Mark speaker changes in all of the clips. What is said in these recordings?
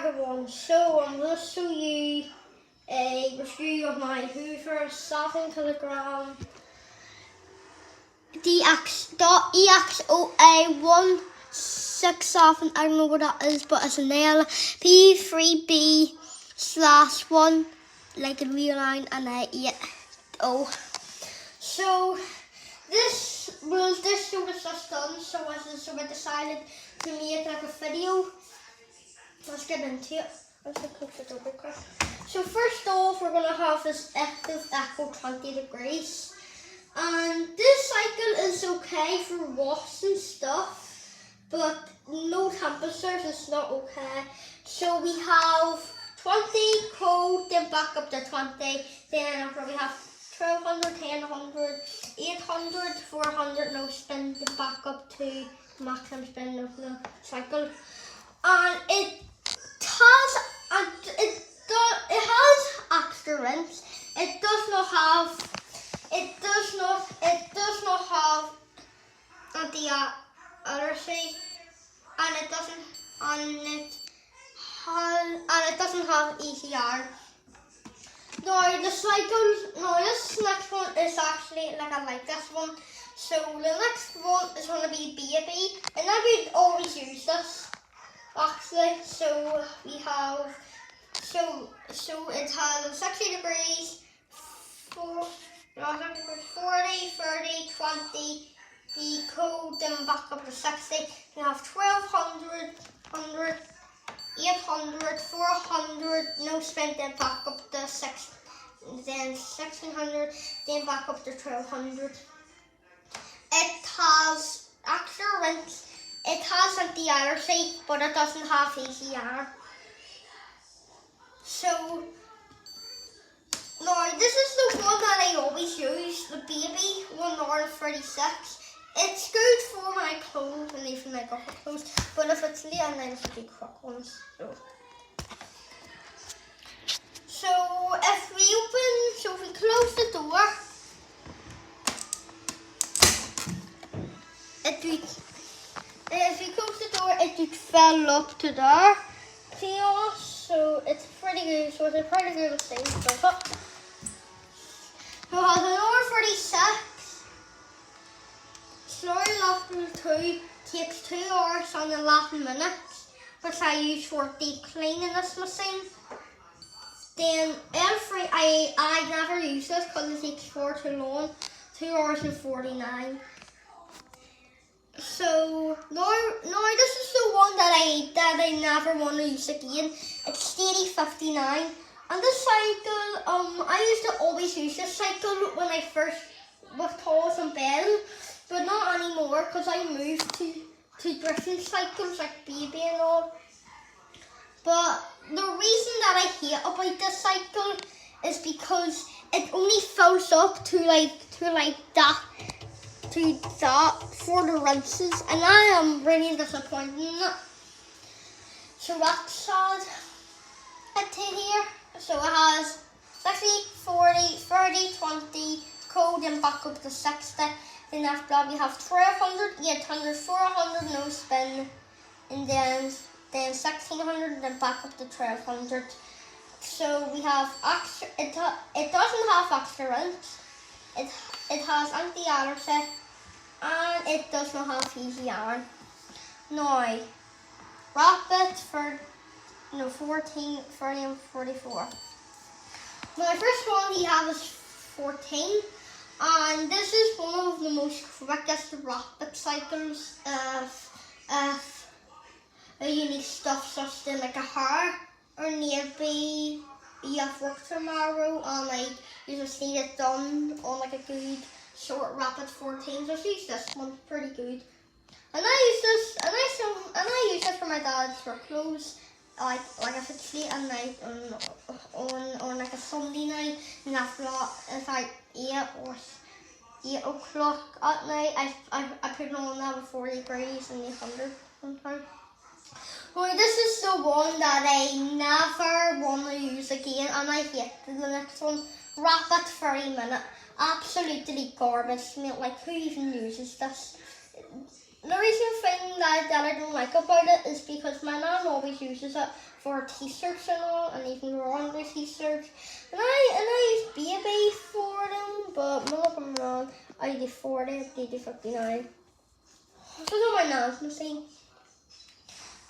Speaker 1: everyone, so I'm going to show you a review of my Hoover 7 kilogram DXOA167, I don't know what that is, but it's an P3B/1, like a real line, and a 80. So this show was just done, so I decided to make like a video. Let's get into it. Let's close it over quick. So first off, we're going to have this active Echo 20 degrees. And this cycle is okay for wasps and stuff, but no temperatures, it's not okay. So we have 20 cold, then back up to 20, then after we have 1200, 1000, 800, 400, no spin, then back up to maximum spin of the cycle. And it has extra rinse. It does not have anti-allergy, and it doesn't have ECR. Now this next one is actually like I like this one. So the next one is going to be baby, and I would always use this actually. So we have it has 60 degrees, 40, 30, 20. The cold, then back up to 60. You have 1200, 100, 800, 400, no spin, then back up to 6, then 1600, then back up to 1200. It has extra rinse. It has anti-allergy, but it doesn't have ECR. So now this is the one that I always use, the baby 1R36. It's good for when I close and even like upper close, but if it's late at night, it's the quick ones. So if we close the door, it would fill up to there. So it's pretty good. So it's a pretty good thing. So it has an R36. Slurry level 2 takes 2 hours and 11 minutes, which I use for deep cleaning this machine. Then L3, I never use this because it takes far too long, 2 hours and 49. So now this is the one that I never want to use again. It's Steady 59, and this cycle, I used to always use this cycle when I first was toys and bed. But not anymore because I moved to different cycles like baby and all. But the reason that I hate about this cycle is because it only fills up to that for the rinses, and I am really disappointed in it. So that's sad. It's here. So it has 60, 40, 30, 20, cold and back up to 60. Then after that we have 1200, 800, 400, no spin, and then 1600, then back up to 1200. So we have extra. It doesn't have extra rinse. It has anti-allergy, and it does not have ECR. Now, rapid for 14, 30, and 44. Now, the first one we have is 14. And this is one of the most quickest rapid cycles of you need stuff such as like a hair, or maybe you have work tomorrow and like you just need it done on like a good short rapid 14. Just use this one, pretty good. And I use this for my dad's work clothes. Like if it's late at night on like a Sunday night, and after that it's like 8 o'clock at night, I put it on that with 40 degrees and 800 sometimes. Well, this is the one that I never want to use again, and I hate the next one. Rapid 30 minute, absolutely garbage. I mean, like who even uses this? the reason thing that I don't like about it is because my nan always uses it for t-shirts and all, and even laundry t-shirts. And I use baby for them, but not from nan. I do 40, they do 59. So it's my nan's machine,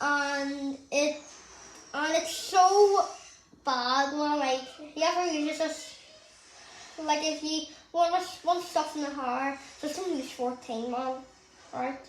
Speaker 1: and it's so bad when like you ever use this. Like if you want stuff in the hair, just don't use 14, man. Right?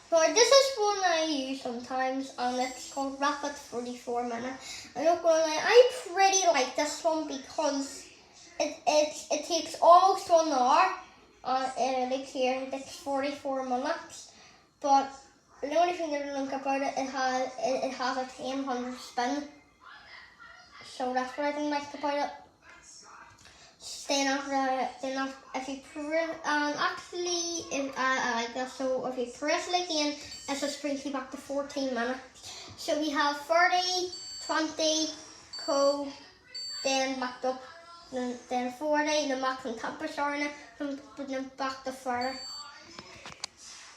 Speaker 1: But this is one I use sometimes, and it's called Rapid 44 minutes. I'm not gonna lie, I pretty like this one because it takes almost 1 hour. Like here, it takes 44 minutes. But the only thing I don't like about it, it has a 1000 spin. So that's what I don't like about it. Then if you press, actually, if I like this, so if you press it again, it just brings you back to 14 minutes. So we have 30, 20, cold, then back up, then 40, the maximum temperature in it, then back to 30.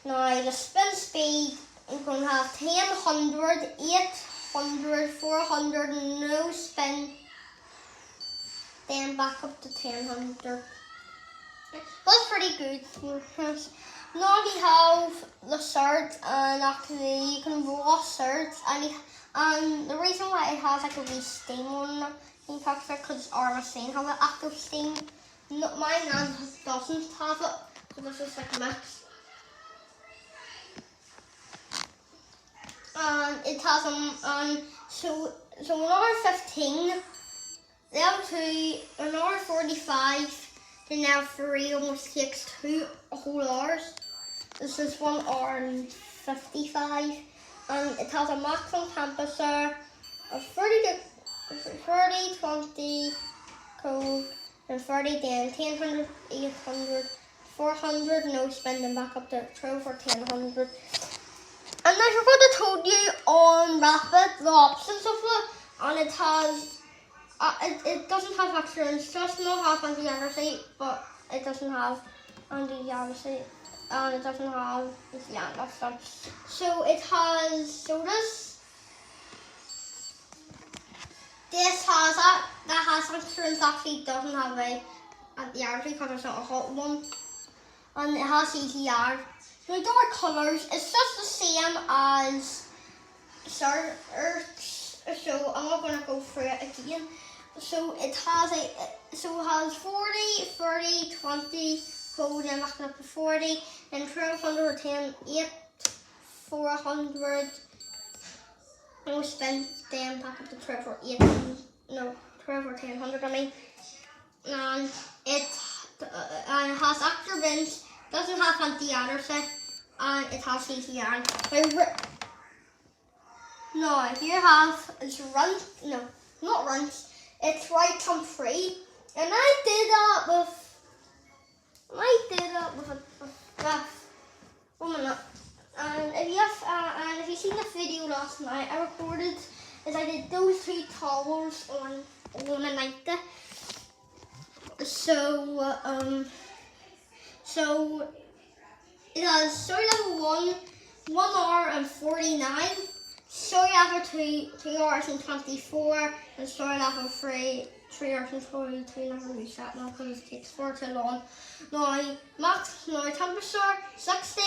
Speaker 1: Now the spin speed, I'm going to have 10, 100, 800, 400, no spin. Then back up to 1000. That's pretty good. Now we have the shirts, and actually you can wash shirts, and the reason why it has like a wee steam on it, because our machine has an active steam. My nan doesn't have it, so this is like a mix. And it has so an hour 15. Down to an hour 45 to now 3 almost takes 2 whole hours. This is 1 hour and 55, and it has a maximum temperature of 30, 20, cold, and 30, then 1000, 800, 400, no spending back up to 12 or 1000. And I forgot to tell you on Rapid the options of it, and it has. It doesn't have extra, it's just not have anti-anxiety, but it doesn't have anti-anxiety, and it doesn't have stuff. So it has, this has that has insurance, actually doesn't have anti-anxiety because it's not a hot one, and it has ECR. The dark colours, it's just the same as so I'm not going to go through it again. So it has 40, 30, 20, cold, then back up to 40, then 1200, 10, 8, 400, no spin, then back up to 12 or 8, no, 12 or 1000, I mean. And it has extra bins, doesn't have anti-anxiety, and it has CCR. No, here have it's not rinse. It's right from free, and I did that with 1 minute. And if you seen the video last night, I recorded I did those 2 towels on a night. So it has story level 1 hour and 49. Story level 2 hours and 24, and story level 3 hours and 42. Never use that now because it takes far too long. Now temperature 60,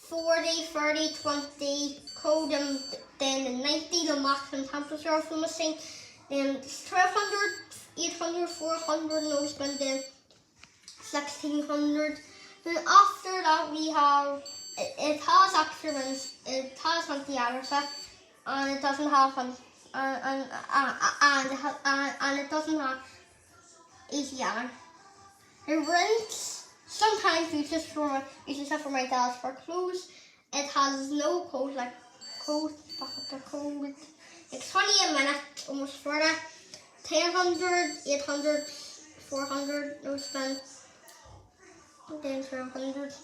Speaker 1: 40, 30, 20, cold, and then the 90, the maximum temperature of the machine. Then 1200, 800, 400, no spin, then 1600. Then after that we have it has extra ones, it has anti-anxiety. And it doesn't have and it doesn't have ECR. The rinse sometimes uses it for my dad's for clothes. It has no code, like code, back up the code. It's 28 minutes, almost 40. 1000, 800, 400, no spin. Then 1200.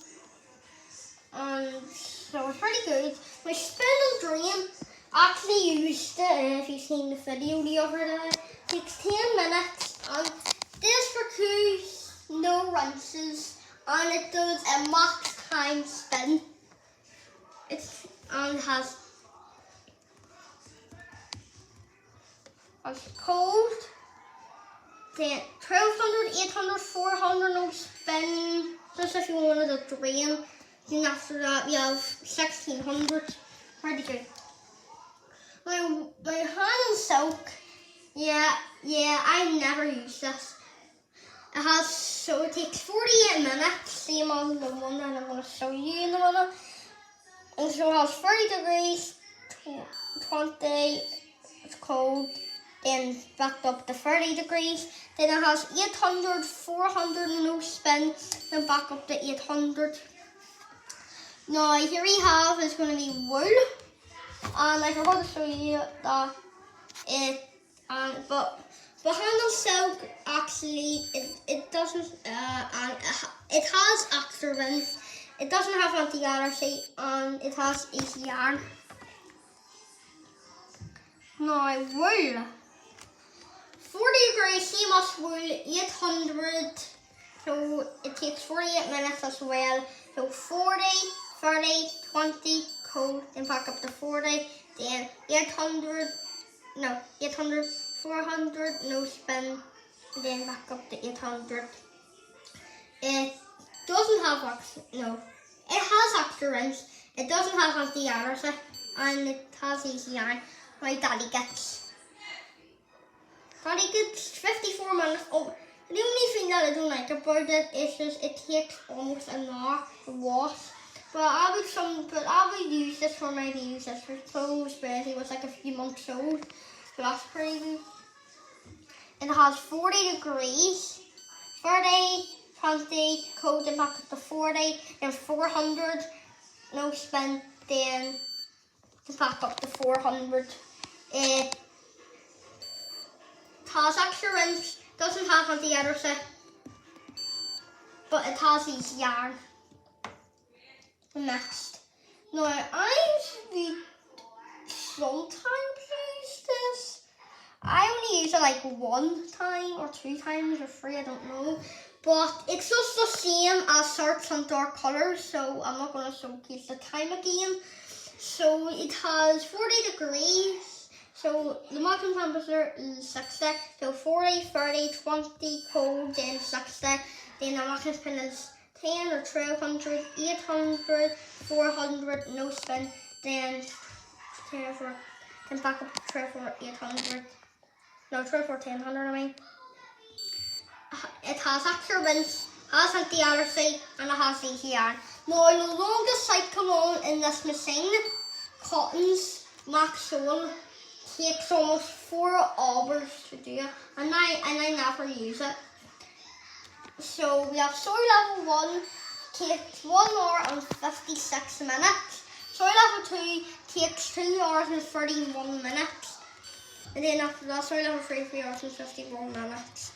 Speaker 1: And so it's pretty good. My spin and dream. Actually used it, if you've seen the video the other day, takes 10 minutes, and this for 2, no rinses, and it does a max time spin. And it has cold, then 1200, 800, 400 no spin, just if you wanted a drain. Then after that we have 1600. Pretty good. My hand and silk, yeah, I never used this. It takes 48 minutes, same on the one that I'm going to show you in a minute. And so it has 30 degrees, 20, it's cold, then back up to 30 degrees. Then it has 800, 400 no spin, then back up to 800. Now here we have is going to be wool, and I forgot to show you that but hand and silk actually it doesn't and it has extra rinse. It doesn't have anti-allergy and it has easy yarn. Now wool, 40 degrees, same as wool, 800. So it takes 48 minutes as well. So 40, 30, 20, cold, then back up to 40, then 800, 400, no spin, then back up to 800. It doesn't have it has extra rinse. It doesn't have anti-allergy and it has easy yarn. My daddy gets 54 minutes. Oh, the only thing that I don't like about it is just it takes almost an hour to wash. But I would use this for my baby sister's clothes, but he was like a few months old. So that's pretty good. And it has 40 degrees, 30, 20, cold, then back up to 40, then 400, no spin, then back up to 400. It has extra rinse, doesn't have anti-allergy, but it has easy yarn. Next. Now I sometimes use this. I only use it like one time or 2 times or 3, I don't know. But it's just the same as search and dark colours, so I'm not going to showcase the time again. So it has 40 degrees. So the maximum temperature is 60. So 40, 30, 20, cold, then 60. Then the maximum spin is 10 or 1200, 800, 400, no spin, then 10 for, then back up to 12 for 800, no 12 for 1000 I mean. It has extra rinse, has anti-allergy, and it has easy yarn. Now the longest cycle on in this machine, Cotton's Max Sewn, takes almost 4 hours to do it, and I never use it. So we have soy level 1 takes 1 hour and 56 minutes. Soy level 2 takes 2 hours and 31 minutes. And then after that, soy level 3, 3 hours and 51 minutes.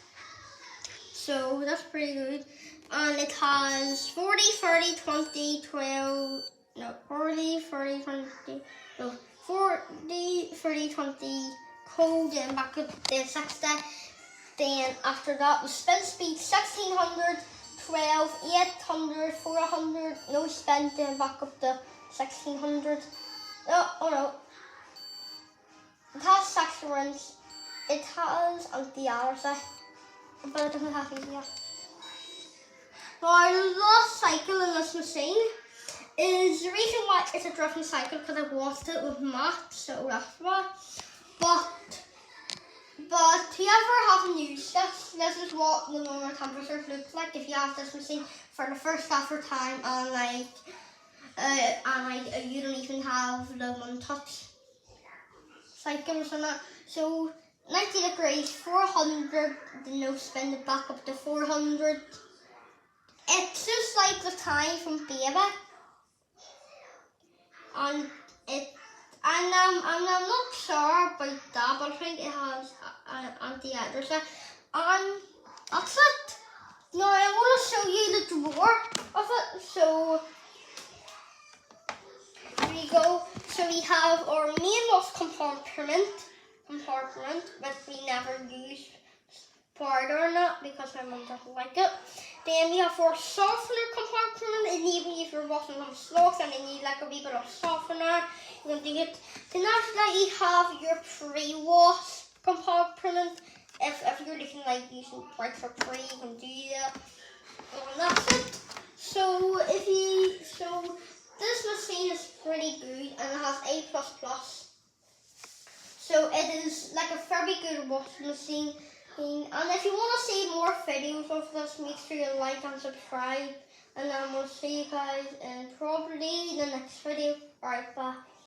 Speaker 1: So that's pretty good. And it has 40, 30, 20, 12, no, 40, 30, 20, no, 40, 30, 20, cold, and back up to 60. Then after that, the spin speed 1600, 12, 800, 400, no spin, then back up to 1600. Oh no. It has 6 rinse. It has anti-allergy, but it doesn't have easy. Now the last cycle in this machine is the reason why it's a different cycle because I washed it with Matt, so that's why. But whoever hasn't used this is what the normal temperatures look like if you have this machine for the first ever time, and you don't even have the 1-touch cycles on it. So 90 degrees, 400, the no spin, the back up to 400. It's just like the time from Baby, and I'm not sure about that, but I think it has anti-allergy. And that's it. Now I'm going to show you the drawer of it. So here we go. So we have our main wash compartment, which we never use. farther on it because my mum doesn't like it. Then we have our softener compartment, and even if you're washing some clothes and they need like a wee bit of softener, you can do it. Then after that you have your pre-wash compartment. If you're looking like using bikes for free, you can do that. And that's it. So this machine is pretty good and it has A++. So it is like a very good washing machine. And if you want to see more videos of this, make sure you like and subscribe. And then we'll see you guys in probably the next video. Alright, bye.